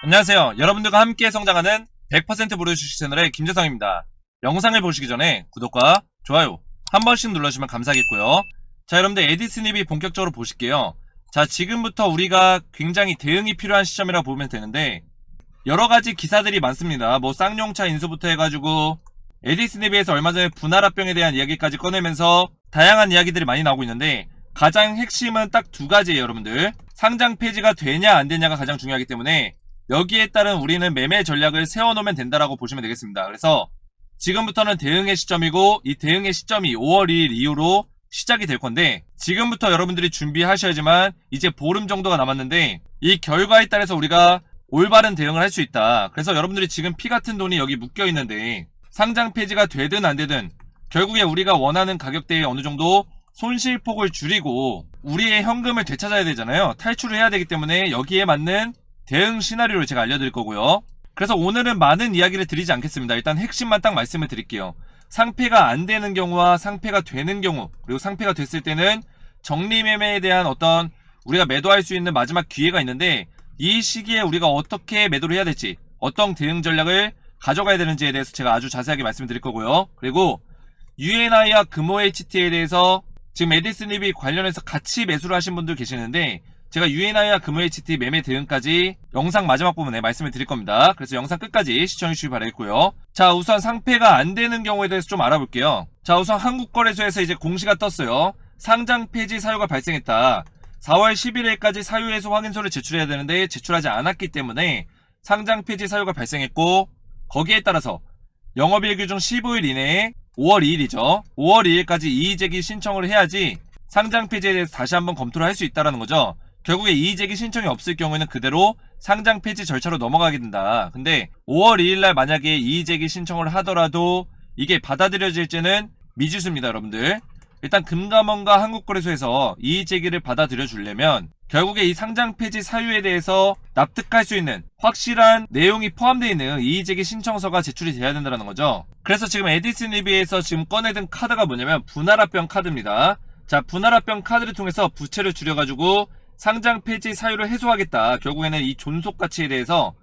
안녕하세요. 여러분들과 함께 성장하는 100% 무료 주식 채널의 김재성입니다. 영상을 보시기 전에 구독과 좋아요 한 번씩 눌러주시면 감사하겠고요. 자, 여러분들 에디슨입이 본격적으로 보실게요. 자, 지금부터 우리가 굉장히 대응이 필요한 시점이라고 보면 되는데 여러가지 기사들이 많습니다. 뭐 쌍용차 인수부터 해가지고 에디슨입에서 얼마 전에 분할합병에 대한 이야기까지 꺼내면서 다양한 이야기들이 많이 나오고 있는데 가장 핵심은 딱 두 가지예요. 여러분들 상장 폐지가 되냐 안 되냐가 가장 중요하기 때문에 여기에 따른 우리는 매매 전략을 세워놓으면 된다라고 보시면 되겠습니다. 그래서 지금부터는 대응의 시점이고 이 대응의 시점이 5월 2일 이후로 시작이 될 건데 지금부터 여러분들이 준비하셔야지만 이제 보름 정도가 남았는데 이 결과에 따라서 우리가 올바른 대응을 할 수 있다. 그래서 여러분들이 지금 피 같은 돈이 여기 묶여 있는데 상장 폐지가 되든 안 되든 결국에 우리가 원하는 가격대에 어느 정도 손실폭을 줄이고 우리의 현금을 되찾아야 되잖아요. 탈출을 해야 되기 때문에 여기에 맞는 대응 시나리오를 제가 알려드릴 거고요. 그래서 오늘은 많은 이야기를 드리지 않겠습니다. 일단 핵심만 딱 말씀을 드릴게요. 상패가 안 되는 경우와 상패가 되는 경우, 그리고 상패가 됐을 때는 정리매매에 대한 어떤 우리가 매도할 수 있는 마지막 기회가 있는데 이 시기에 우리가 어떻게 매도를 해야 될지, 어떤 대응 전략을 가져가야 되는지에 대해서 제가 아주 자세하게 말씀드릴 거고요. 그리고 UNI와 금호HT에 대해서 지금 에디슨입이 관련해서 같이 매수를 하신 분들 계시는데 제가 UNI와 금호HT 매매 대응까지 영상 마지막 부분에 말씀을 드릴 겁니다. 그래서 영상 끝까지 시청해주시기 바라겠고요. 자, 우선 상패가 안 되는 경우에 대해서 좀 알아볼게요. 자, 우선 한국거래소에서 이제 공시가 떴어요. 상장 폐지 사유가 발생했다. 4월 11일까지 사유 해소 확인서를 제출해야 되는데 제출하지 않았기 때문에 상장 폐지 사유가 발생했고 거기에 따라서 영업일기 중 15일 이내에 5월 2일이죠. 5월 2일까지 이의제기 신청을 해야지 상장 폐지에 대해서 다시 한번 검토를 할 수 있다는 거죠. 결국에 이의제기 신청이 없을 경우에는 그대로 상장 폐지 절차로 넘어가게 된다. 근데 5월 2일날 만약에 이의제기 신청을 하더라도 이게 받아들여질지는 미지수입니다. 여러분들 일단 금감원과 한국거래소에서 이의제기를 받아들여 주려면 결국에 이 상장 폐지 사유에 대해서 납득할 수 있는 확실한 내용이 포함되어 있는 이의제기 신청서가 제출이 돼야 된다는 거죠. 그래서 지금 에디슨리비에서 지금 꺼내든 카드가 뭐냐면 분할합병 카드입니다. 자, 분할합병 카드를 통해서 부채를 줄여가지고 상장 폐지 사유를 해소하겠다. 결국에는 이 존속가치에 대해서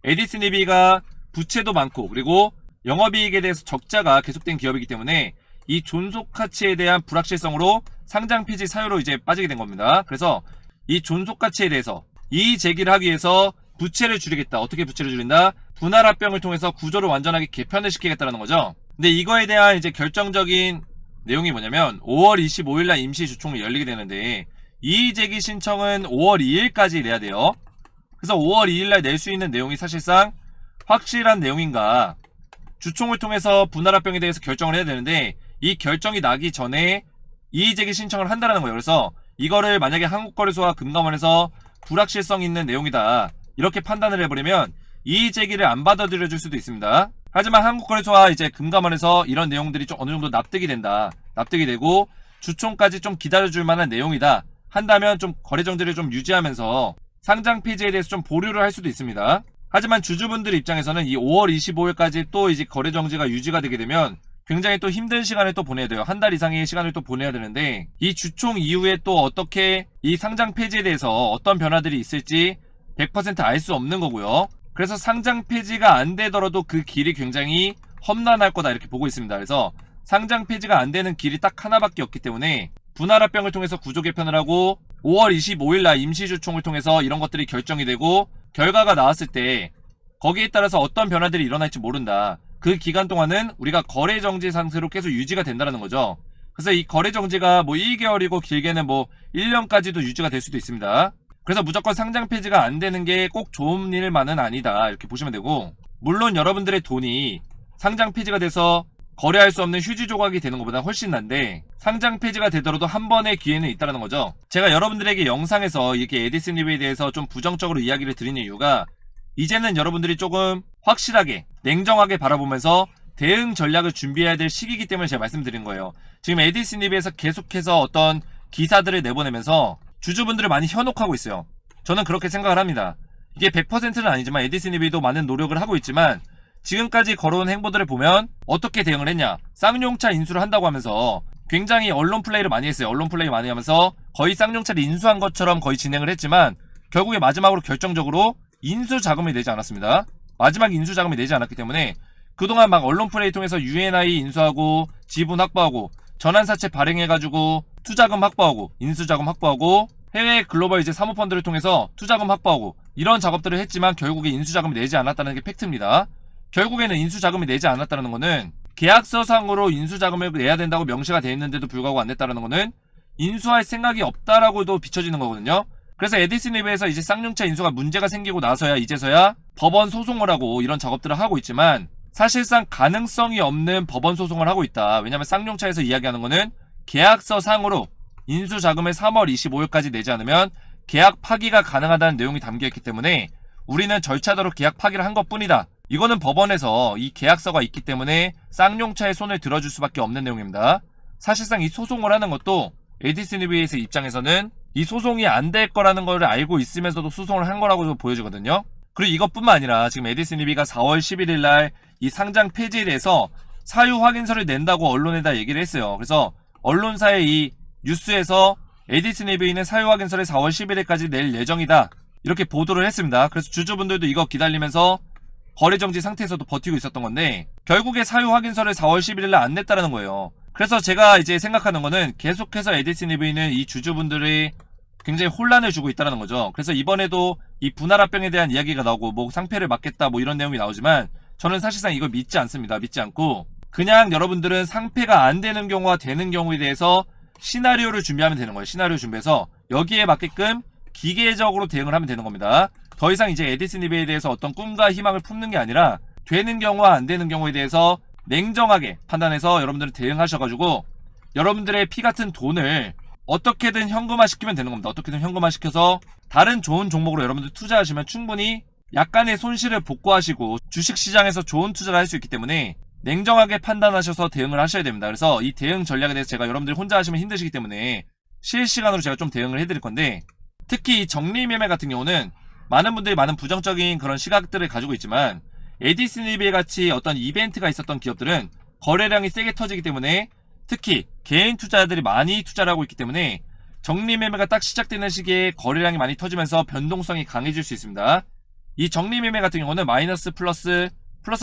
에디슨리비가 부채도 많고 그리고 영업이익에 대해서 적자가 계속된 기업이기 때문에 이 존속가치에 대한 불확실성으로 상장 폐지 사유로 이제 빠지게 된 겁니다. 그래서 이 존속가치에 대해서 이의 제기를 하기 위해서 부채를 줄이겠다. 어떻게 부채를 줄인다? 분할합병을 통해서 구조를 완전하게 개편을 시키겠다는 거죠. 근데 이거에 대한 이제 결정적인 내용이 뭐냐면 5월 25일날 임시주총이 열리게 되는데 이의제기 신청은 5월 2일까지 내야 돼요. 그래서 5월 2일날 낼 수 있는 내용이 사실상 확실한 내용인가 주총을 통해서 분할합병에 대해서 결정을 해야 되는데 이 결정이 나기 전에 이의제기 신청을 한다는 거예요. 그래서 이거를 만약에 한국거래소와 금감원에서 불확실성 있는 내용이다 이렇게 판단을 해버리면 이의제기를 안 받아들여 줄 수도 있습니다. 하지만 한국거래소와 이제 금감원에서 이런 내용들이 좀 어느 정도 납득이 된다, 납득이 되고 주총까지 좀 기다려줄 만한 내용이다 한다면 좀 거래정지를 좀 유지하면서 상장 폐지에 대해서 좀 보류를 할 수도 있습니다. 하지만 주주분들 입장에서는 이 5월 25일까지 또 이제 거래정지가 유지가 되게 되면 굉장히 또 힘든 시간을 또 보내야 돼요. 한 달 이상의 시간을 또 보내야 되는데 이 주총 이후에 또 어떻게 이 상장 폐지에 대해서 어떤 변화들이 있을지 100% 알 수 없는 거고요. 그래서 상장 폐지가 안 되더라도 그 길이 굉장히 험난할 거다 이렇게 보고 있습니다. 그래서 상장 폐지가 안 되는 길이 딱 하나밖에 없기 때문에 분할합병을 통해서 구조 개편을 하고 5월 25일날 임시주총을 통해서 이런 것들이 결정이 되고 결과가 나왔을 때 거기에 따라서 어떤 변화들이 일어날지 모른다. 그 기간 동안은 우리가 거래정지 상태로 계속 유지가 된다는 거죠. 그래서 이 거래정지가 뭐 1개월이고 길게는 뭐 1년까지도 유지가 될 수도 있습니다. 그래서 무조건 상장 폐지가 안 되는 게 꼭 좋은 일만은 아니다 이렇게 보시면 되고 물론 여러분들의 돈이 상장 폐지가 돼서 거래할 수 없는 휴지 조각이 되는 것보다 훨씬 난데 상장 폐지가 되더라도 한 번의 기회는 있다는 거죠. 제가 여러분들에게 영상에서 이렇게 에디슨리비에 대해서 좀 부정적으로 이야기를 드리는 이유가 이제는 여러분들이 조금 확실하게 냉정하게 바라보면서 대응 전략을 준비해야 될 시기이기 때문에 제가 말씀드린 거예요. 지금 에디슨리비에서 계속해서 어떤 기사들을 내보내면서 주주분들을 많이 현혹하고 있어요. 저는 그렇게 생각을 합니다. 이게 100%는 아니지만 에디슨리비도 많은 노력을 하고 있지만 지금까지 걸어온 행보들을 보면 어떻게 대응을 했냐. 쌍용차 인수를 한다고 하면서 굉장히 언론 플레이를 많이 했어요. 언론 플레이 많이 하면서 거의 쌍용차를 인수한 것처럼 거의 진행을 했지만 결국에 마지막으로 결정적으로 인수 자금을 내지 않았습니다. 마지막 인수 자금을 내지 않았기 때문에 그동안 막 언론 플레이 통해서 UNI 인수하고 지분 확보하고 전환사채 발행해가지고 투자금 확보하고 인수자금 확보하고 해외 글로벌 이제 사모펀드를 통해서 투자금 확보하고 이런 작업들을 했지만 결국에 인수자금을 내지 않았다는 게 팩트입니다. 결국에는 인수자금을 내지 않았다는 거는 계약서상으로 인수자금을 내야 된다고 명시가 되어 있는데도 불구하고 안 냈다는 거는 인수할 생각이 없다라고도 비춰지는 거거든요. 그래서 에디슨 리브에서 이제 쌍용차 인수가 문제가 생기고 나서야 이제서야 법원 소송을 하고 이런 작업들을 하고 있지만 사실상 가능성이 없는 법원 소송을 하고 있다. 왜냐면 쌍용차에서 이야기하는 거는 계약서상으로 인수자금을 3월 25일까지 내지 않으면 계약 파기가 가능하다는 내용이 담겨있기 때문에 우리는 절차대로 계약 파기를 한 것뿐이다. 이거는 법원에서 이 계약서가 있기 때문에 쌍용차의 손을 들어줄 수밖에 없는 내용입니다. 사실상 이 소송을 하는 것도 에디슨 리브에서 입장에서는 이 소송이 안 될 거라는 걸 알고 있으면서도 소송을 한 거라고 보여지거든요. 그리고 이것뿐만 아니라 지금 에디슨 리브가 4월 11일날 이 상장 폐지에 대해서 사유 확인서를 낸다고 언론에다 얘기를 했어요. 그래서 언론사의 이 뉴스에서 에디슨 리브는 사유 확인서를 4월 11일까지 낼 예정이다. 이렇게 보도를 했습니다. 그래서 주주분들도 이거 기다리면서 거래정지 상태에서도 버티고 있었던 건데 결국에 사유 확인서를 4월 11일날 안 냈다라는 거예요. 그래서 제가 이제 생각하는 거는 계속해서 에디슨 리브는 이 주주분들이 굉장히 혼란을 주고 있다는 거죠. 그래서 이번에도 이 분할합병에 대한 이야기가 나오고 뭐 상패를 막겠다 뭐 이런 내용이 나오지만 저는 사실상 이걸 믿지 않습니다. 믿지 않고 그냥 여러분들은 상패가 안 되는 경우와 되는 경우에 대해서 시나리오를 준비하면 되는 거예요. 시나리오 준비해서 여기에 맞게끔 기계적으로 대응을 하면 되는 겁니다. 더 이상 이제 에디슨 리브에 대해서 어떤 꿈과 희망을 품는 게 아니라 되는 경우와 안 되는 경우에 대해서 냉정하게 판단해서 여러분들은 대응하셔가지고 여러분들의 피 같은 돈을 어떻게든 현금화시키면 되는 겁니다. 어떻게든 현금화시켜서 다른 좋은 종목으로 여러분들 투자하시면 충분히 약간의 손실을 복구하시고 주식시장에서 좋은 투자를 할 수 있기 때문에 냉정하게 판단하셔서 대응을 하셔야 됩니다. 그래서 이 대응 전략에 대해서 제가 여러분들이 혼자 하시면 힘드시기 때문에 실시간으로 제가 좀 대응을 해드릴 건데 특히 이 정리매매 같은 경우는 많은 분들이 많은 부정적인 그런 시각들을 가지고 있지만 에디슨 리브 같이 어떤 이벤트가 있었던 기업들은 거래량이 세게 터지기 때문에 특히 개인 투자자들이 많이 투자를 하고 있기 때문에 정리매매가 딱 시작되는 시기에 거래량이 많이 터지면서 변동성이 강해질 수 있습니다. 이 정리매매 같은 경우는 마이너스 플러스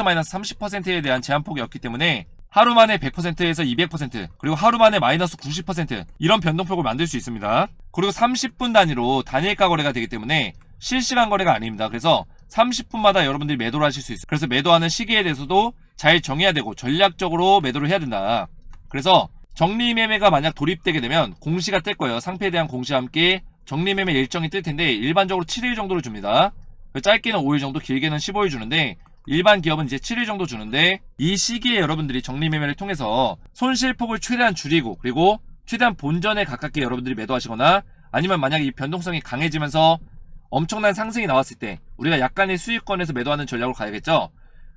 마이너스 30%에 대한 제한폭이 없기 때문에 하루 만에 100%에서 200% 그리고 하루 만에 마이너스 90% 이런 변동폭을 만들 수 있습니다. 그리고 30분 단위로 단일가 거래가 되기 때문에 실시간 거래가 아닙니다. 그래서 30분마다 여러분들이 매도를 하실 수 있어요. 그래서 매도하는 시기에 대해서도 잘 정해야 되고 전략적으로 매도를 해야 된다. 그래서 정리매매가 만약 돌입되게 되면 공시가 뜰 거예요. 상패에 대한 공시와 함께 정리매매 일정이 뜰 텐데 일반적으로 7일 정도를 줍니다. 짧게는 5일 정도, 길게는 15일 주는데 일반 기업은 이제 7일 정도 주는데 이 시기에 여러분들이 정리매매를 통해서 손실폭을 최대한 줄이고 그리고 최대한 본전에 가깝게 여러분들이 매도하시거나 아니면 만약에 이 변동성이 강해지면서 엄청난 상승이 나왔을 때 우리가 약간의 수익권에서 매도하는 전략으로 가야겠죠.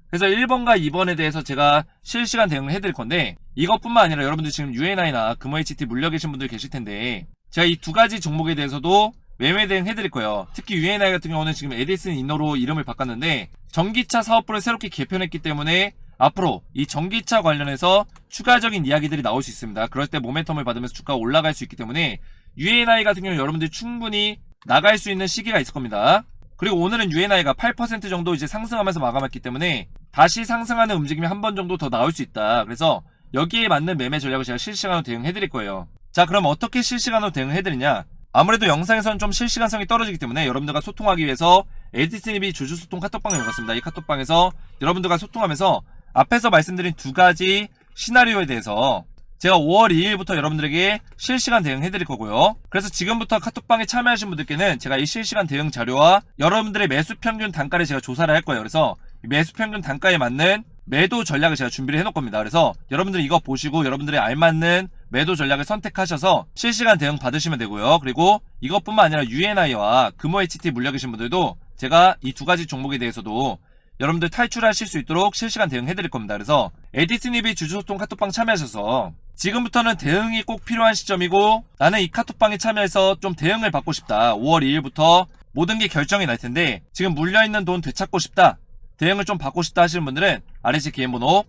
그래서 1번과 2번에 대해서 제가 실시간 대응을 해드릴 건데 이것뿐만 아니라 여러분들 지금 UNI나 금호HT 물려 계신 분들 계실 텐데 제가 이 두 가지 종목에 대해서도 매매 대응 해드릴 거예요. 특히 UNI 같은 경우는 지금 에디슨 이너로 이름을 바꿨는데 전기차 사업부를 새롭게 개편했기 때문에 앞으로 이 전기차 관련해서 추가적인 이야기들이 나올 수 있습니다. 그럴 때 모멘텀을 받으면서 주가가 올라갈 수 있기 때문에 UNI 같은 경우 여러분들이 충분히 나갈 수 있는 시기가 있을 겁니다. 그리고 오늘은 UNI가 8% 정도 이제 상승하면서 마감했기 때문에 다시 상승하는 움직임이 한 번 정도 더 나올 수 있다. 그래서 여기에 맞는 매매 전략을 제가 실시간으로 대응해 드릴 거예요. 자, 그럼 어떻게 실시간으로 대응해 드리냐? 아무래도 영상에서는 좀 실시간성이 떨어지기 때문에 여러분들과 소통하기 위해서 에디슨 리브 주주소통 카톡방을 열었습니다. 이 카톡방에서 여러분들과 소통하면서 앞에서 말씀드린 두 가지 시나리오에 대해서 제가 5월 2일부터 여러분들에게 실시간 대응해 드릴 거고요. 그래서 지금부터 카톡방에 참여하신 분들께는 제가 이 실시간 대응 자료와 여러분들의 매수 평균 단가를 제가 조사를 할 거예요. 그래서 매수 평균 단가에 맞는 매도 전략을 제가 준비를 해놓을 겁니다. 그래서 여러분들이 이거 보시고 여러분들의 알맞는 매도 전략을 선택하셔서 실시간 대응 받으시면 되고요. 그리고 이것뿐만 아니라 UNI와 금호HT 물려 계신 분들도 제가 이 두 가지 종목에 대해서도 여러분들 탈출하실 수 있도록 실시간 대응해 드릴 겁니다. 그래서 에디슨 리브 주주소통 카톡방 참여하셔서 지금부터는 대응이 꼭 필요한 시점이고 나는 이 카톡방에 참여해서 좀 대응을 받고 싶다. 5월 2일부터 모든 게 결정이 날 텐데 지금 물려있는 돈 되찾고 싶다. 대응을 좀 받고 싶다 하시는 분들은 아래 제 개인번호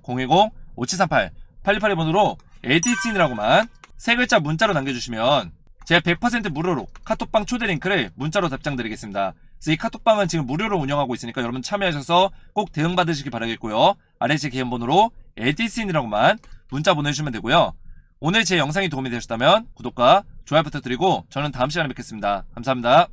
010-5738-8282번으로 에디슨이라고만 세 글자 문자로 남겨주시면 제가 100% 무료로 카톡방 초대 링크를 문자로 답장 드리겠습니다. 그래서 이 카톡방은 지금 무료로 운영하고 있으니까 여러분 참여하셔서 꼭 대응받으시기 바라겠고요. 아래 제 개인번호로 에디슨이라고만 문자 보내주시면 되고요. 오늘 제 영상이 도움이 되셨다면 구독과 좋아요 부탁드리고 저는 다음 시간에 뵙겠습니다. 감사합니다.